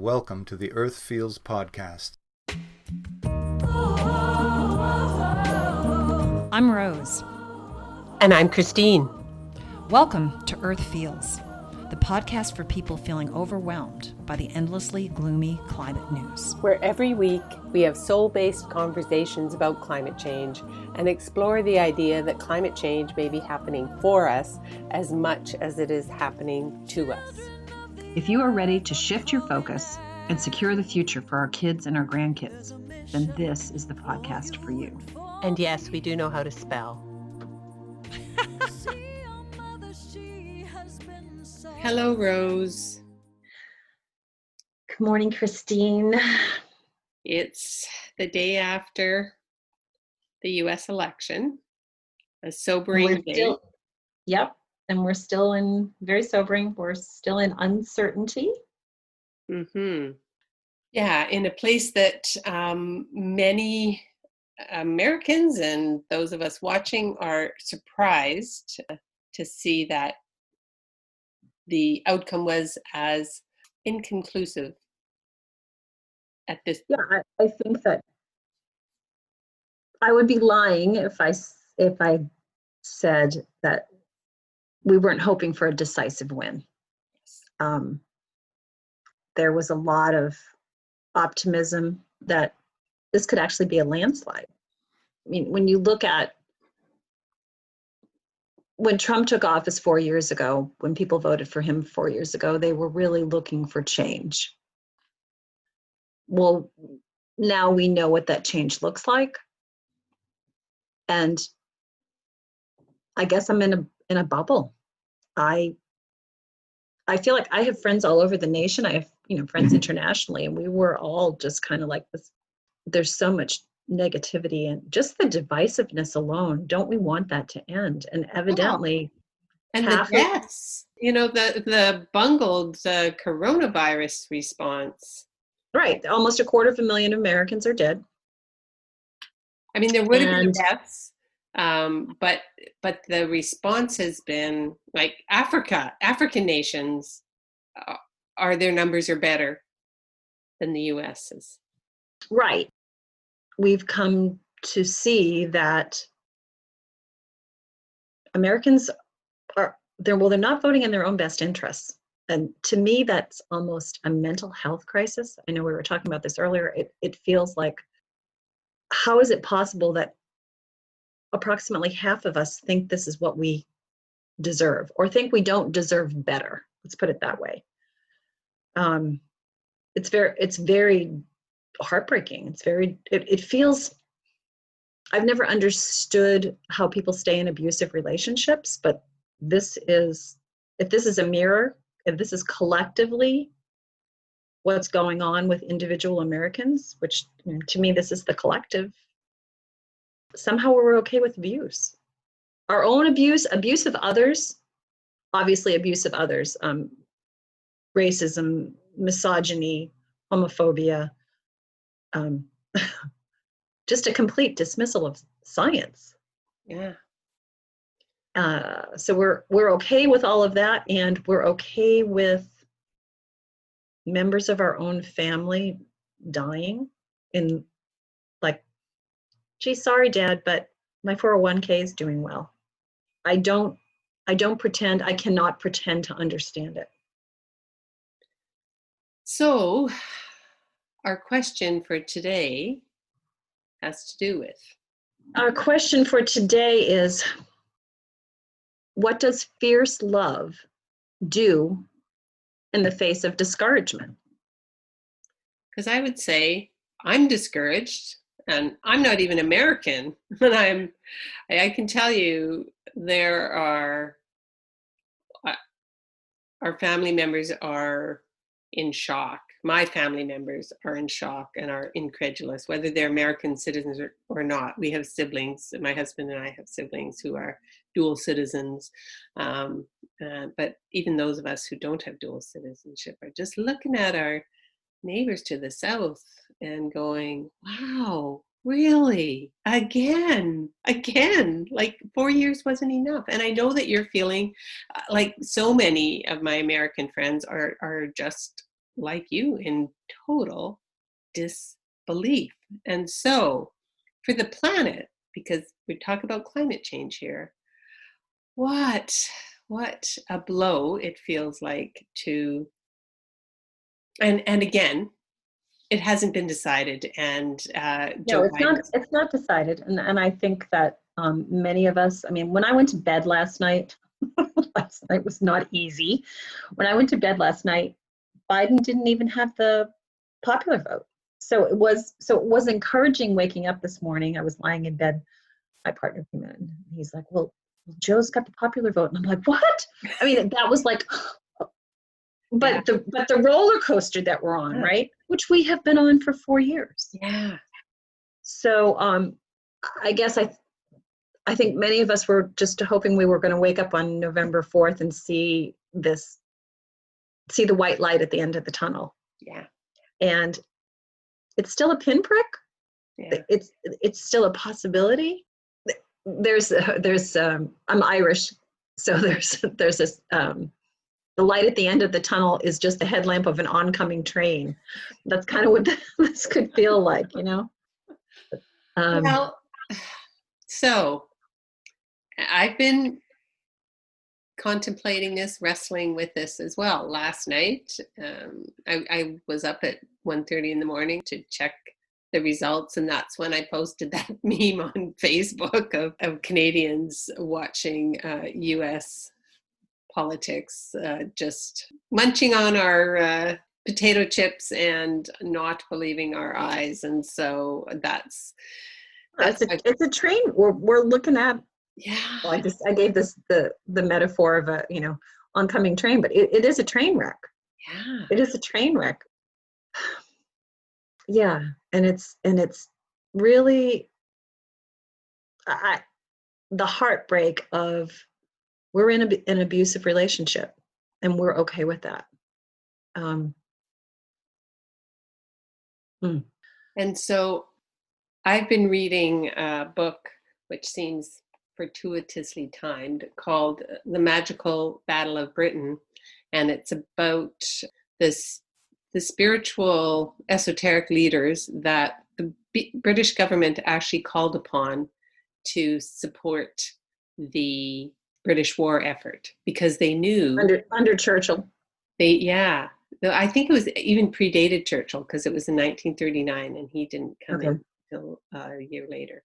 welcome to the Earth Feels podcast. I'm Rose. And I'm Christine. Welcome to Earth Feels, the podcast for people feeling overwhelmed by the endlessly gloomy climate news. Where every week we have soul-based conversations about climate change and explore the idea that climate change may be happening for us as much as it is happening to us. If you are ready to shift your focus and secure the future for our kids and our grandkids, then this is the podcast for you. And yes, we do know how to spell. Hello, Rose. Good morning, Christine. It's the day after the U.S. election, a sobering day. Yep, and we're still in, very sobering, we're still in uncertainty. Mm-hmm. Yeah, in a place that many Americans and those of us watching are surprised to see that the outcome was as inconclusive at this point. Yeah, I think that I would be lying if I said that we weren't hoping for a decisive win. There was a lot of optimism that this could actually be a landslide. I mean, when you look at when Trump took office 4 years ago, when people voted for him 4 years ago, they were really looking for change. Well, now we know what that change looks like. And I guess I'm in a bubble. I feel like I have friends all over the nation. I have, friends internationally, and we were all just kind of like this. There's so much negativity and just the divisiveness alone. Don't we want that to end? And evidently, and the deaths, the bungled coronavirus response. Right. Almost 250,000 Americans are dead. I mean, there would have been deaths, but the response has been like African nations, their numbers are better than the U.S.'s. Right. We've come to see that Americans they're not voting in their own best interests. And to me, that's almost a mental health crisis. I know we were talking about this earlier. It feels like, how is it possible that approximately half of us think this is what we deserve, or think we don't deserve better? Let's put it that way. It's very heartbreaking. It feels, I've never understood how people stay in abusive relationships, but if this is a mirror, if this is collectively what's going on with individual Americans, which to me, this is the collective, somehow we're okay with abuse. Our own abuse of others, obviously abuse of others, racism, misogyny, homophobia, just a complete dismissal of science. Yeah. So we're okay with all of that, and we're okay with members of our own family dying in, like, gee, sorry, Dad, but my 401k is doing well. I cannot pretend to understand it. So our question for today has to do with? Our question for today is, what does fierce love do in the face of discouragement? Because I would say I'm discouraged, and I'm not even American, but I can tell you there are, our family members are in shock. My family members are in shock and are incredulous, whether they're American citizens or not. We have siblings. My husband and I have siblings who are dual citizens. But even those of us who don't have dual citizenship are just looking at our neighbors to the south and going, wow, really? Again, like 4 years wasn't enough. And I know that you're feeling like so many of my American friends are just like you, in total disbelief. And so, for the planet, because we talk about climate change here, what a blow it feels like to, and again, it hasn't been decided, and No, Joe Biden. it's not decided. And I think that many of us, I mean, when I went to bed last night, last night was not easy. When I went to bed last night, Biden didn't even have the popular vote. So it was encouraging waking up this morning. I was lying in bed. My partner came in and he's like, well, Joe's got the popular vote. And I'm like, what? I mean, that was like, Yeah. but the roller coaster that we're on, right? Which we have been on for 4 years. Yeah. So I guess I think many of us were just hoping we were going to wake up on November 4th and see the white light at the end of the tunnel. Yeah. And it's still a pinprick. Yeah. It's still a possibility. I'm Irish, so there's this the light at the end of the tunnel is just the headlamp of an oncoming train. That's kind of what this could feel like, you know. Well, so I've been contemplating this, wrestling with this as well. Last night, I was up at 1:30 in the morning to check the results, and that's when I posted that meme on Facebook of Canadians watching U.S. politics, just munching on our potato chips and not believing our eyes. And so that's it's a train we're looking at. Yeah. Well, I gave this the metaphor of a oncoming train, but it is a train wreck. Yeah. It is a train wreck. Yeah, and it's really the heartbreak of we're in an abusive relationship, and we're okay with that. And so I've been reading a book which seems fortuitously timed called The Magical Battle of Britain. And it's about the spiritual esoteric leaders that the British government actually called upon to support the British war effort, because they knew under Churchill. I think it was even predated Churchill, because it was in 1939 and he didn't come in until a year later.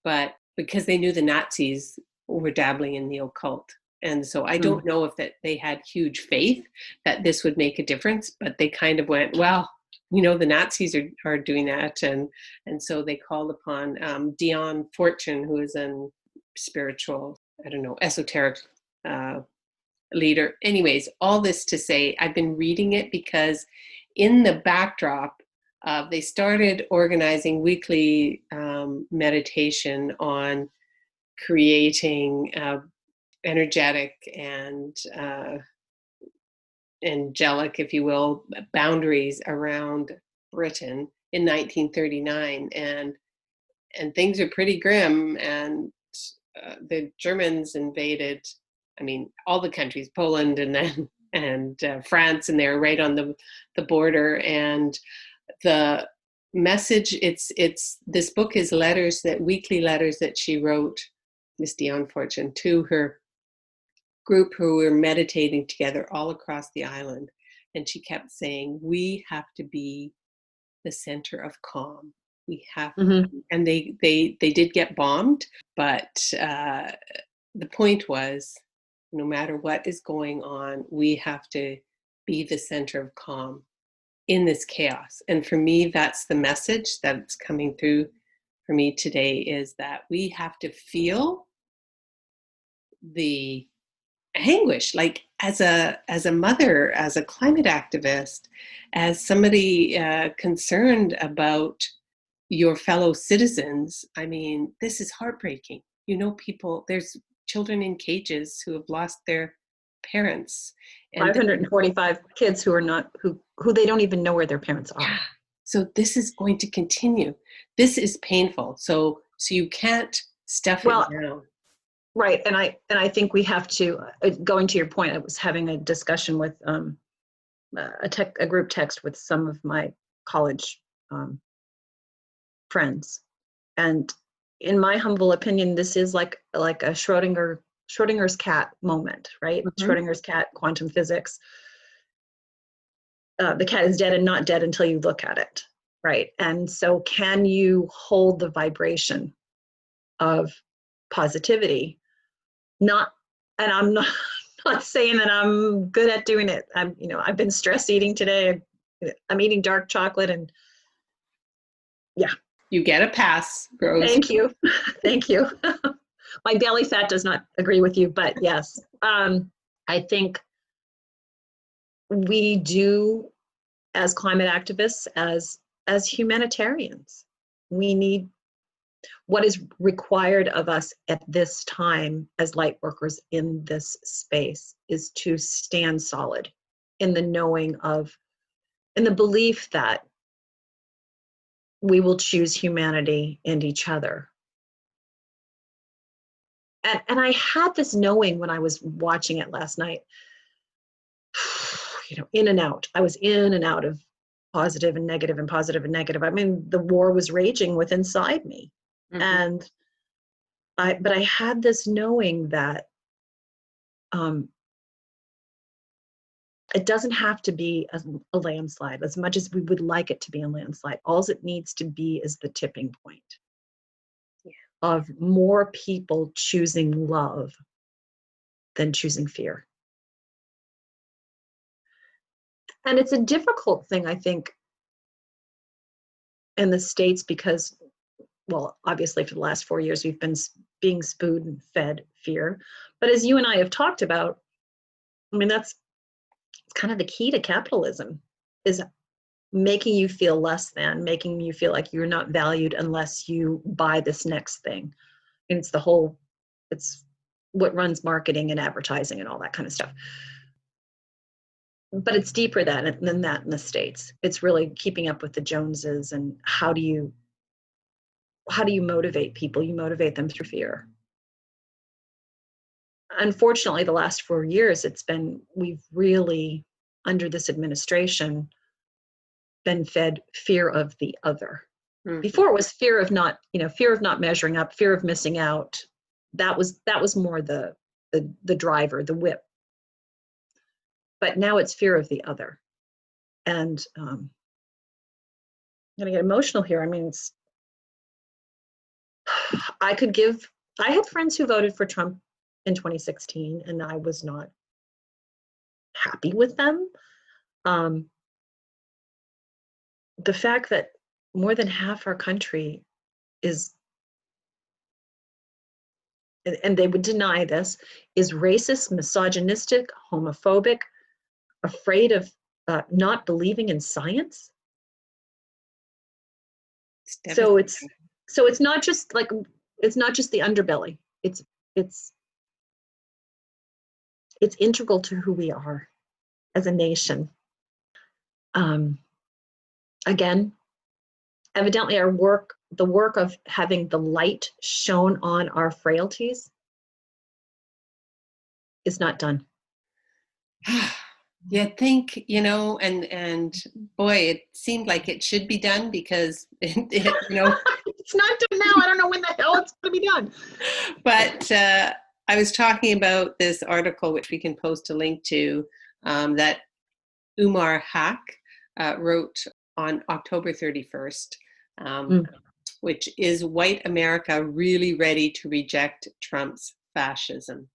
But because they knew the Nazis were dabbling in the occult. And so I don't know if that they had huge faith that this would make a difference, but they kind of went, well, the Nazis are doing that. And so they called upon Dion Fortune, who is an spiritual, esoteric leader. Anyways, all this to say, I've been reading it because in the backdrop, they started organizing weekly meditation on creating energetic and angelic, if you will, boundaries around Britain in 1939, and things are pretty grim. And the Germans invaded, all the countries, Poland and France, and they're right on the border. And the message, this book is weekly letters that she wrote, Miss Dion Fortune, to her group who were meditating together all across the island. And she kept saying, we have to be the center of calm. We have and they did get bombed, but the point was, no matter what is going on, we have to be the center of calm in this chaos. And for me, that's the message that's coming through for me today, is that we have to feel the anguish, like as a mother, as a climate activist, as somebody concerned about your fellow citizens. This is heartbreaking. People, there's children in cages who have lost their parents, and 545 kids who are not who they don't even know where their parents are. Yeah. So this is going to continue. This is painful. So you can't stuff it down. Right, and I think we have to. Going to your point, I was having a discussion with a group text with some of my college friends, and in my humble opinion, this is like a Schrodinger's cat moment, right? Mhm. Schrodinger's cat, quantum physics. The cat is dead and not dead until you look at it, right? And so, can you hold the vibration of positivity? Not, and I'm not not saying that I'm good at doing it. I've been stress eating today. I'm eating dark chocolate, and yeah. You get a pass, Rose. Thank you, thank you. My belly fat does not agree with you, but yes, I think we do, as climate activists, as humanitarians, we need, what is required of us at this time as light workers in this space is to stand solid in the knowing of, in the belief that we will choose humanity and each other. And I had this knowing when I was watching it last night, in and out. I was in and out of positive and negative and positive and negative. I mean, the war was raging within inside me. Mhm. And but I had this knowing that it doesn't have to be a landslide as much as we would like it to be a landslide. All it needs to be is the tipping point of more people choosing love than choosing fear. And it's a difficult thing, I think, in the States because, well, obviously for the last 4 years, we've been being spoon and fed fear. But as you and I have talked about, I mean, that's kind of the key to capitalism, is making you feel less than, making you feel like you're not valued unless you buy this next thing. And it's what runs marketing and advertising and all that kind of stuff. But it's deeper than that in the States. It's really keeping up with the Joneses, and how do you motivate people? You motivate them through fear. Unfortunately, the last 4 years, we've really, under this administration, been fed fear of the other. Mhm. Before it was fear of not measuring up, fear of missing out. That was more the driver, the whip. But now it's fear of the other. And I'm gonna get emotional here. I mean, I had friends who voted for Trump in 2016, and I was not happy with them. The fact that more than half our country is, and they would deny this, is racist, misogynistic, homophobic, afraid of not believing in science. So it's not just the underbelly. It's integral to who we are as a nation. Again, evidently the work of having the light shone on our frailties is not done. You think, and boy, it seemed like it should be done because It's not done now. I don't know when the hell it's going to be done. But I was talking about this article, which we can post a link to, that Umar Hack wrote on October 31st, which is White America Really Ready to Reject Trump's Fascism?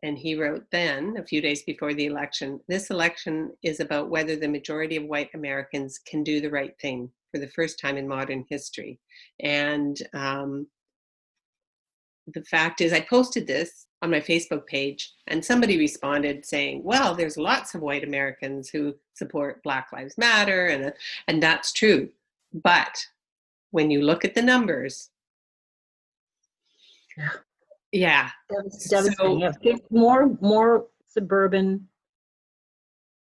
And he wrote then, a few days before the election, this election is about whether the majority of white Americans can do the right thing for the first time in modern history. And the fact is, I posted this on my Facebook page, and somebody responded saying, well, there's lots of white Americans who support Black Lives Matter, and that's true. But when you look at the numbers, yeah. Devastating. More suburban,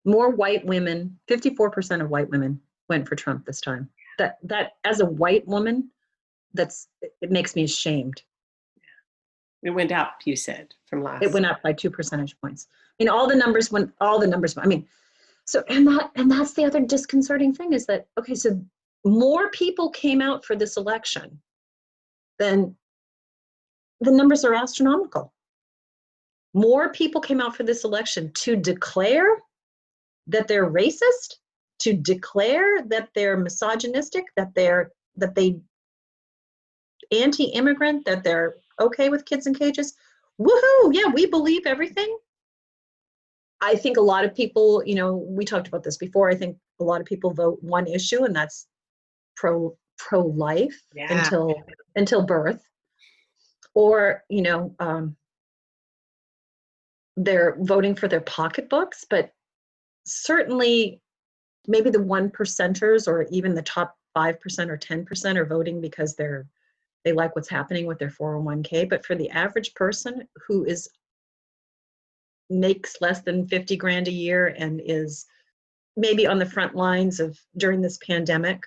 more white women. 54% of white women went for Trump this time. That as a white woman, it makes me ashamed. It went up, you said, from last. It went up by 2 percentage points. I mean, all the numbers. I mean, So, and that's the other disconcerting thing is that, okay, so more people came out for this election than the numbers are astronomical. More people came out for this election to declare that they're racist, to declare that they're misogynistic, that they anti-immigrant, that they're okay with kids in cages. Woohoo! Yeah, we believe everything. I think a lot of people, we talked about this before. I think a lot of people vote one issue, and that's pro-life Yeah. until birth, or they're voting for their pocketbooks. But certainly, maybe the 1%ers or even the top 5% or 10% are voting because they like what's happening with their 401k. But for the average person who makes less than 50 grand a year and is maybe on the front lines of during this pandemic,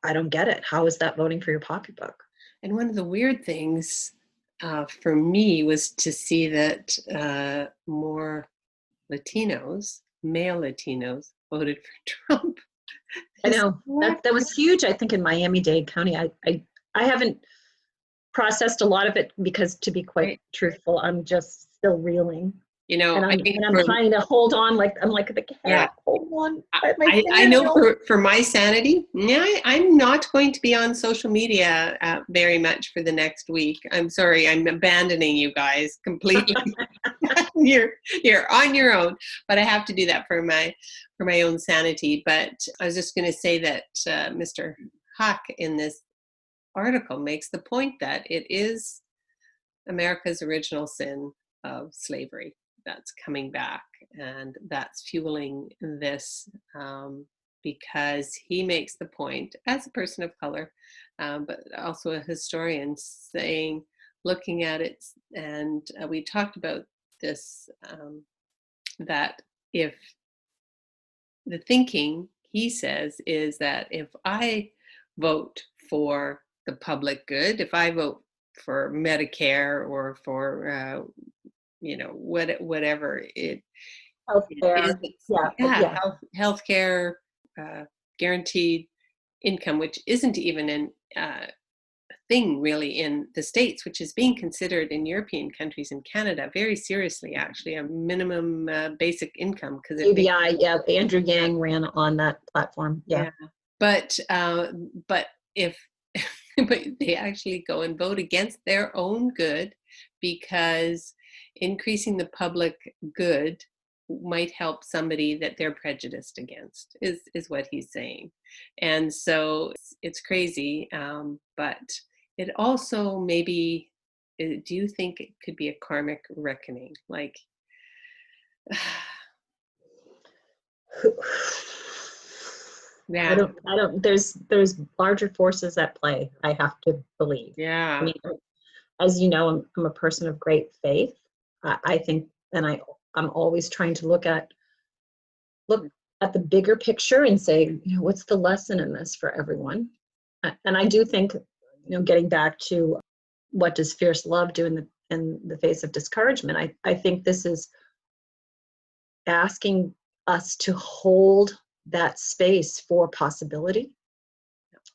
I don't get it. How is that voting for your pocketbook? And one of the weird things for me was to see that more male Latinos, voted for Trump. I know that was huge. I think in Miami-Dade County, I haven't processed a lot of it because, to be quite truthful, I'm just still reeling. And I'm trying to hold on, I'm like the cat. Hold on. I know for my sanity, I'm not going to be on social media very much for the next week. I'm sorry, I'm abandoning you guys completely. You're on your own, but I have to do that for my own sanity. But I was just going to say that Mr. Huck in this article makes the point that it is America's original sin of slavery that's coming back, and that's fueling this, because he makes the point as a person of color, but also a historian, saying, looking at it, and we talked about this, that if the thinking, he says, is that if I vote for the public good, if I vote for Medicare or for whatever it healthcare, is, healthcare, guaranteed income, which isn't even a thing really in the States, which is being considered in European countries and Canada very seriously, actually, a minimum basic income. Because ABI, Andrew Yang ran on that platform. Yeah. But if but they actually go and vote against their own good because increasing the public good might help somebody that they're prejudiced against, is what he's saying. And so it's crazy, but it also do you think it could be a karmic reckoning? I don't, there's larger forces at play, I have to believe. Yeah. I mean, as you know, I'm a person of great faith. I think, and I'm always trying to look at the bigger picture and say, what's the lesson in this for everyone? And I do think, getting back to what does fierce love do in the face of discouragement, I think this is asking us to hold that space for possibility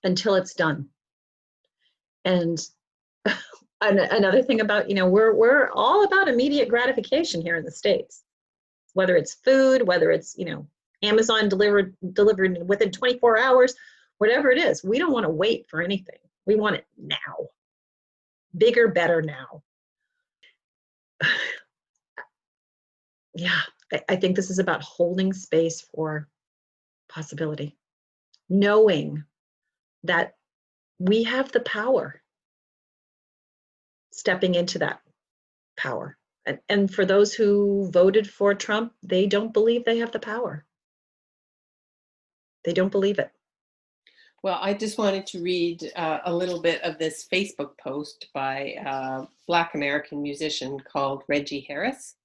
until it's done. And another thing about, we're all about immediate gratification here in the States, whether it's food, whether it's, Amazon delivered within 24 hours, whatever it is. We don't want to wait for anything. We want it now. Bigger, better now. Yeah, I think this is about holding space for possibility, knowing that we have the power, stepping into that power. And for those who voted for Trump, they don't believe they have the power. They don't believe it. Well, I just wanted to read a little bit of this Facebook post by a Black American musician called Reggie Harris.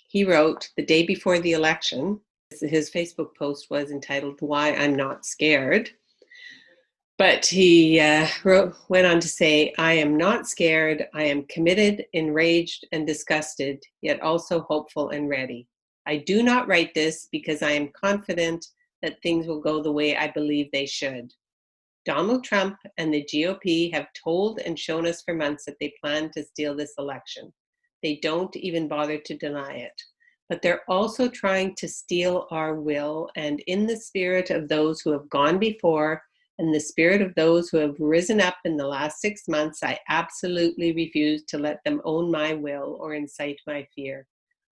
He wrote the day before the election. His Facebook post was entitled "Why I'm Not Scared." But he went on to say, "I am not scared. I am committed, enraged, and disgusted, yet also hopeful and ready. I do not write this because I am confident that things will go the way I believe they should. Donald Trump and the GOP have told and shown us for months that they plan to steal this election. They don't even bother to deny it. But they're also trying to steal our will, and in the spirit of those who have gone before, and the spirit of those who have risen up in the last 6 months, I absolutely refuse to let them own my will or incite my fear.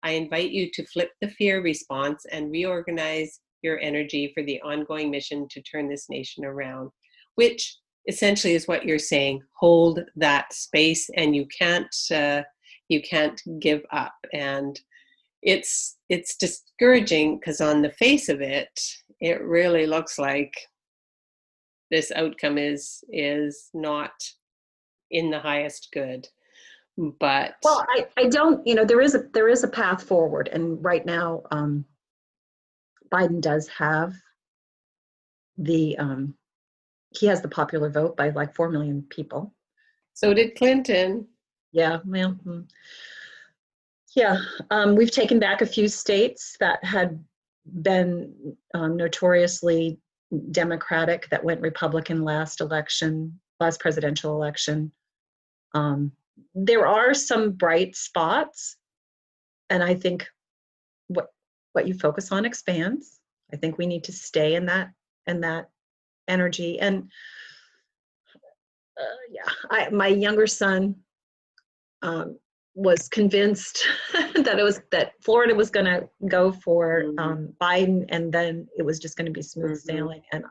I invite you to flip the fear response and reorganize your energy for the ongoing mission to turn this nation around, which essentially is what you're saying. Hold that space, and you can't give up. And it's discouraging because on the face of it, it really looks like this outcome is not in the highest good. But Well, I don't, there is a path forward, and right now, Biden does have the he has the popular vote by like 4 million people. so did Clinton. Yeah, well, yeah. We've taken back a few states that had been notoriously Democratic that went Republican last presidential election. There are some bright spots, and I think what you focus on expands. I think we need to stay in that energy. And my younger son was convinced that Florida was going to go for Biden, and then it was just going to be smooth sailing. And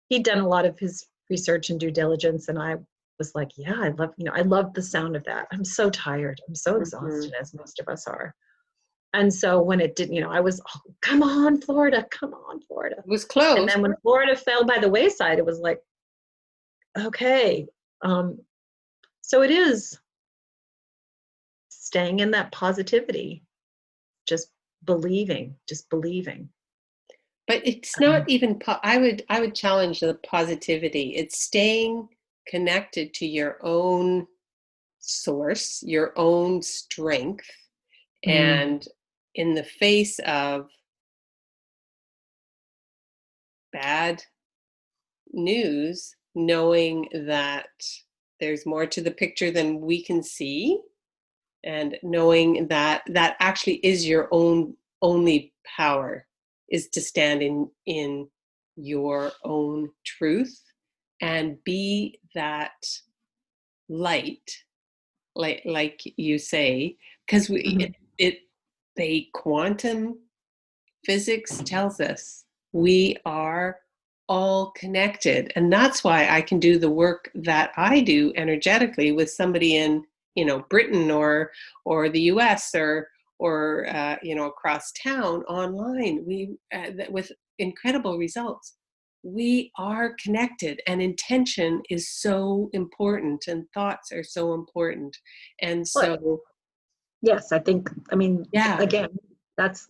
he'd done a lot of his research and due diligence, and I was like, yeah, I love the sound of that. I'm so tired. I'm so exhausted, as most of us are. And so when it didn't, I was, oh, come on, Florida. It was close. And then when Florida fell by the wayside, it was like, okay. So it is staying in that positivity, just believing. But it's not even, I would challenge the positivity. It's staying connected to your own source, your own strength, and in the face of bad news, knowing that there's more to the picture than we can see, and knowing that that actually is your own only power, is to stand in your own truth and be that light, like you say, because the quantum physics tells us we are all connected, and that's why I can do the work that I do energetically with somebody in Britain or the US or across town online. We with incredible results. We are connected, and intention is so important, and thoughts are so important. And so yes, I mean, yeah, again, that's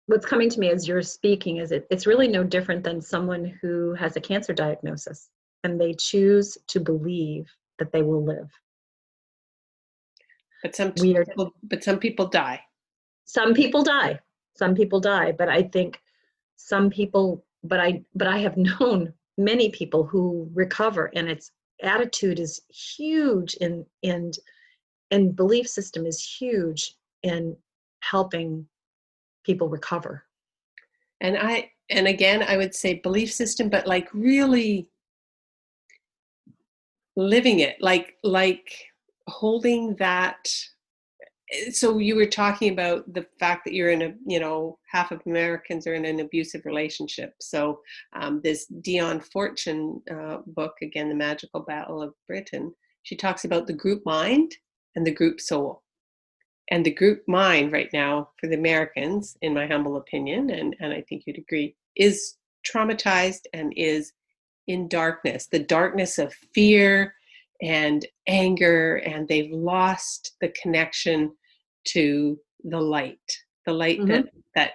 what's coming to me as you're speaking is it's really no different than someone who has a cancer diagnosis and they choose to believe that they will live. but some people die. Some people die, but I think some people, but I have known many people who recover, and its attitude is huge and belief system is huge in helping people recover. And again, I would say belief system, but like really living it, like holding that. So you were talking about the fact that you're in half of Americans are in an abusive relationship. So this Dion Fortune book, again, The Magical Battle of Britain, she talks about the group mind and the group soul. And the group mind right now for the Americans, in my humble opinion, and I think you'd agree, is traumatized and is in darkness, the darkness of fear and anger, and they've lost the connection to the light that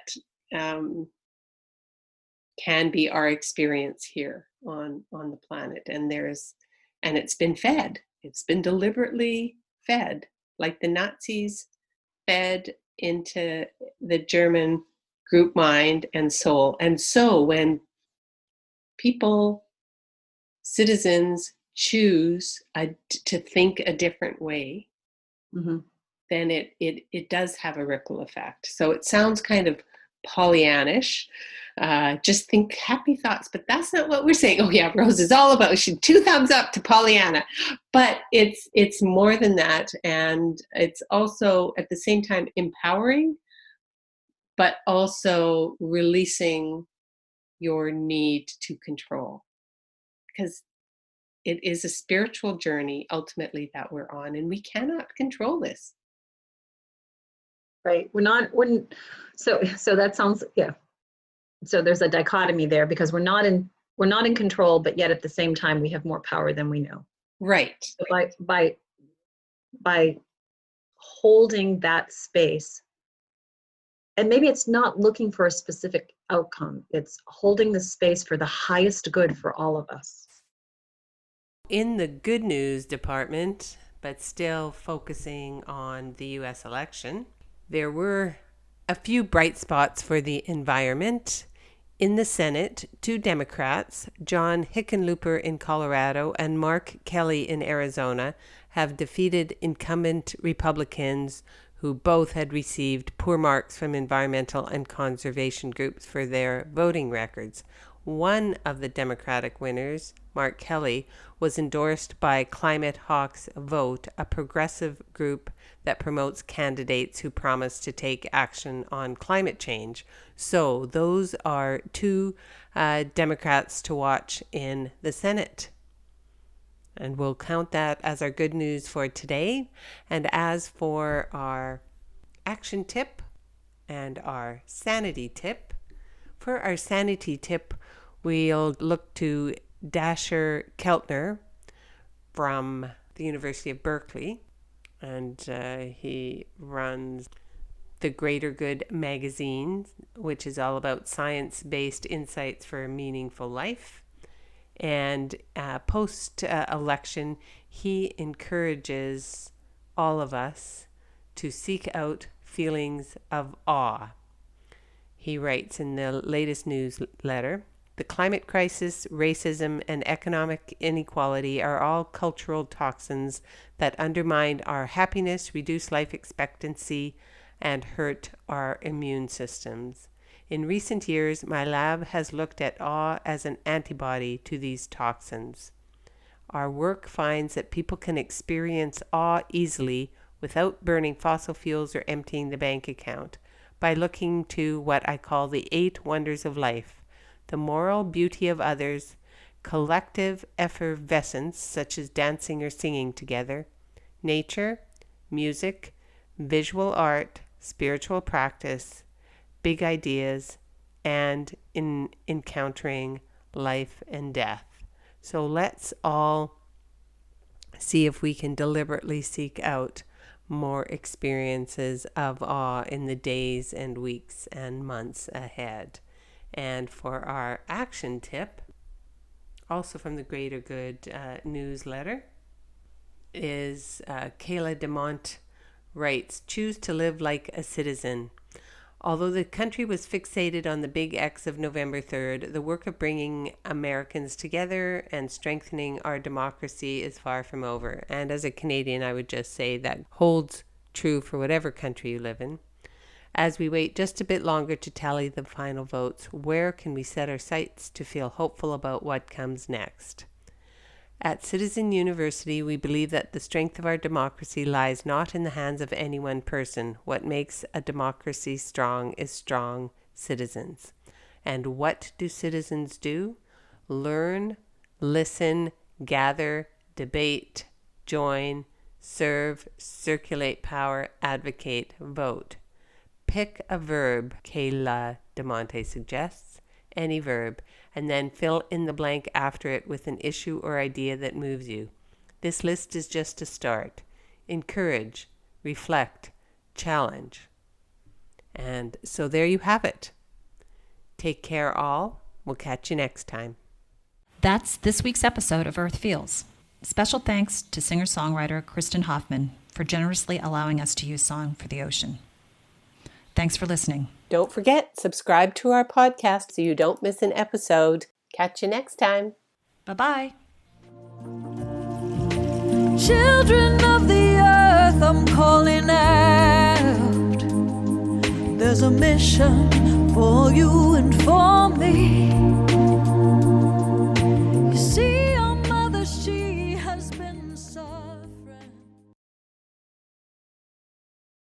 can be our experience here on the planet. And it's been fed. It's been deliberately fed, like the Nazis fed into the German group mind and soul. And so when people, citizens, choose to think a different way, Mm-hmm. then it does have a ripple effect. So it sounds kind of Pollyannish. Just think happy thoughts, but that's not what we're saying. Oh yeah, Rose is all about 2 thumbs up to Pollyanna, but it's more than that, and it's also at the same time empowering, but also releasing your need to control, because it is a spiritual journey ultimately that we're on, and we cannot control this. Right. So that sounds, yeah. So there's a dichotomy there because we're not in control, but yet at the same time we have more power than we know. Right. So by holding that space, and maybe it's not looking for a specific outcome, it's holding the space for the highest good for all of us. In the good news department, but still focusing on the US election, there were a few bright spots for the environment. In the Senate, 2 Democrats, John Hickenlooper in Colorado and Mark Kelly in Arizona, have defeated incumbent Republicans who both had received poor marks from environmental and conservation groups for their voting records. One of the Democratic winners, Mark Kelly, was endorsed by Climate Hawks Vote, a progressive group that promotes candidates who promise to take action on climate change. So those are 2 Democrats to watch in the Senate. And we'll count that as our good news for today. And as for our action tip and our sanity tip, for our sanity tip, we'll look to Dasher Keltner from the University of Berkeley, and he runs the Greater Good magazine, which is all about science-based insights for a meaningful life. And post-election, he encourages all of us to seek out feelings of awe. He writes in the latest newsletter, "The climate crisis, racism, and economic inequality are all cultural toxins that undermine our happiness, reduce life expectancy, and hurt our immune systems. In recent years, my lab has looked at awe as an antibody to these toxins. Our work finds that people can experience awe easily without burning fossil fuels or emptying the bank account by looking to what I call the 8 wonders of life: the moral beauty of others, collective effervescence such as dancing or singing together, nature, music, visual art, spiritual practice, big ideas, and in encountering life and death." So let's all see if we can deliberately seek out more experiences of awe in the days and weeks and months ahead. And for our action tip, also from the Greater Good newsletter, is Kayla DeMont writes, "Choose to live like a citizen." Although the country was fixated on the big X of November 3rd, the work of bringing Americans together and strengthening our democracy is far from over. And as a Canadian, I would just say that holds true for whatever country you live in. As we wait just a bit longer to tally the final votes, where can we set our sights to feel hopeful about what comes next? At Citizen University, we believe that the strength of our democracy lies not in the hands of any one person. What makes a democracy strong is strong citizens. And what do citizens do? Learn, listen, gather, debate, join, serve, circulate power, advocate, vote. Pick a verb, Kayla DeMonte suggests, any verb, and then fill in the blank after it with an issue or idea that moves you. This list is just a start. Encourage, reflect, challenge. And so there you have it. Take care all. We'll catch you next time. That's this week's episode of Earth Feels. Special thanks to singer-songwriter Kristen Hoffman for generously allowing us to use Song for the Ocean. Thanks for listening. Don't forget, subscribe to our podcast so you don't miss an episode. Catch you next time. Bye-bye. Children of the earth, I'm calling out. There's a mission for you and for me.